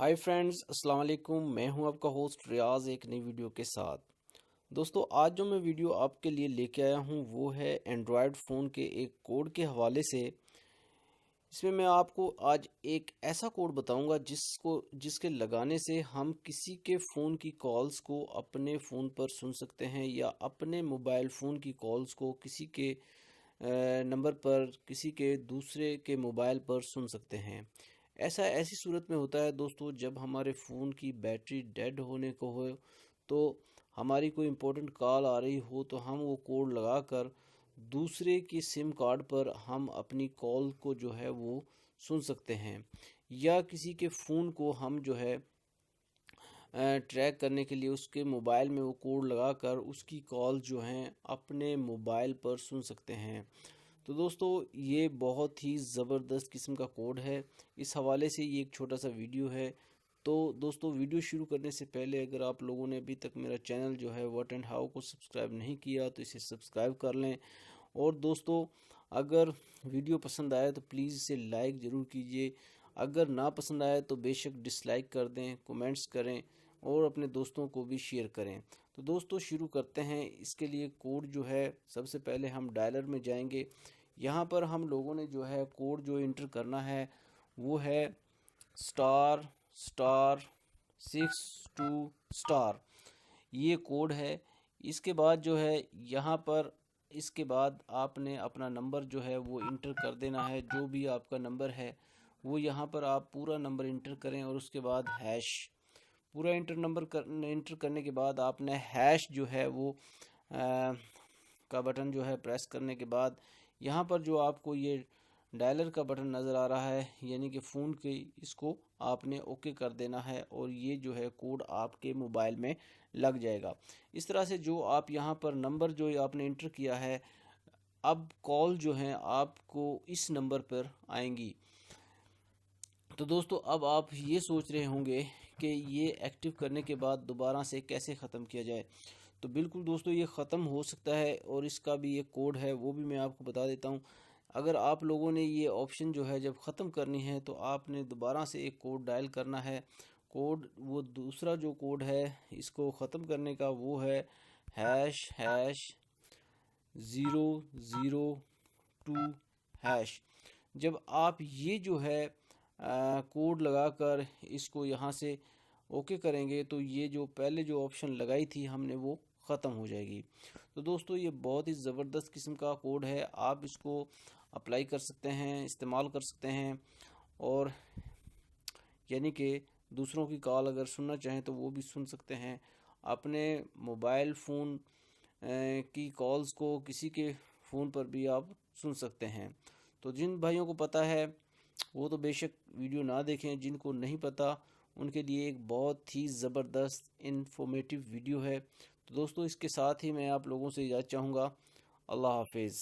Hi friends, अस्सलाम वालेकुम। मैं हूं आपका होस्ट रियाज एक नई वीडियो के साथ। दोस्तों, आज जो मैं वीडियो आपके लिए लेके आया हूं वो है एंड्रॉयड फ़ोन के एक कोड के हवाले से। इसमें मैं आपको आज एक ऐसा कोड बताऊंगा जिसके लगाने से हम किसी के फ़ोन की कॉल्स को अपने फ़ोन पर सुन सकते हैं या अपने मोबाइल फ़ोन की कॉल्स को किसी के नंबर पर किसी के दूसरे के मोबाइल पर सुन सकते हैं। ऐसा ऐसी सूरत में होता है दोस्तों, जब हमारे फ़ोन की बैटरी डेड होने को हो, तो हमारी कोई इम्पोर्टेंट कॉल आ रही हो तो हम वो कोड लगाकर दूसरे की सिम कार्ड पर हम अपनी कॉल को जो है वो सुन सकते हैं, या किसी के फ़ोन को हम जो है ट्रैक करने के लिए उसके मोबाइल में वो कोड लगाकर उसकी कॉल जो हैं अपने मोबाइल पर सुन सकते हैं। तो दोस्तों, ये बहुत ही ज़बरदस्त किस्म का कोड है। इस हवाले से ये एक छोटा सा वीडियो है। तो दोस्तों, वीडियो शुरू करने से पहले अगर आप लोगों ने अभी तक मेरा चैनल जो है व्हाट एंड हाउ को सब्सक्राइब नहीं किया तो इसे सब्सक्राइब कर लें। और दोस्तों, अगर वीडियो पसंद आए तो प्लीज़ इसे लाइक ज़रूर कीजिए। अगर ना पसंद आए तो बेशक डिसलाइक कर दें, कमेंट्स करें और अपने दोस्तों को भी शेयर करें। तो दोस्तों, शुरू करते हैं। इसके लिए कोड जो है, सबसे पहले हम डायलर में जाएंगे। यहाँ पर हम लोगों ने जो है कोड जो इंटर करना है वो है स्टार स्टार 62 स्टार। ये कोड है। इसके बाद जो है यहाँ पर इसके बाद आपने अपना नंबर जो है वो इंटर कर देना है। जो भी आपका नंबर है वो यहाँ पर आप पूरा नंबर इंटर करें और उसके बाद हैश पूरा इंटर करने के बाद आपने हैश जो है वो का बटन जो है प्रेस करने के बाद यहाँ पर जो आपको ये डायलर का बटन नज़र आ रहा है, यानी कि फ़ोन के, इसको आपने ओके कर देना है और ये जो है कोड आपके मोबाइल में लग जाएगा। इस तरह से जो आप यहाँ पर नंबर जो आपने इंटर किया है, अब कॉल जो है आपको इस नंबर पर आएंगी। तो दोस्तों, अब आप ये सोच रहे होंगे कि ये एक्टिव करने के बाद दोबारा से कैसे ख़त्म किया जाए। तो बिल्कुल दोस्तों, ये ख़त्म हो सकता है और इसका भी एक कोड है, वो भी मैं आपको बता देता हूँ। अगर आप लोगों ने ये ऑप्शन जो है जब ख़त्म करनी है तो आपने दोबारा से एक कोड डायल करना है। कोड, वो दूसरा जो कोड है इसको ख़त्म करने का, वो है हैश हैश 002 हैश। जब आप ये जो है कोड लगाकर इसको यहाँ से ओके करेंगे तो ये जो पहले जो ऑप्शन लगाई थी हमने वो ख़त्म हो जाएगी। तो दोस्तों, ये बहुत ही ज़बरदस्त किस्म का कोड है। आप इसको अप्लाई कर सकते हैं, इस्तेमाल कर सकते हैं, और यानी कि दूसरों की कॉल अगर सुनना चाहें तो वो भी सुन सकते हैं। अपने मोबाइल फ़ोन की कॉल्स को किसी के फ़ोन पर भी आप सुन सकते हैं। तो जिन भाइयों को पता है वो तो बेशक वीडियो ना देखें, जिनको नहीं पता उनके लिए एक बहुत ही ज़बरदस्त इन्फॉर्मेटिव वीडियो है। तो दोस्तों, इसके साथ ही मैं आप लोगों से इजाज़त चाहूँगा। अल्लाह हाफिज़।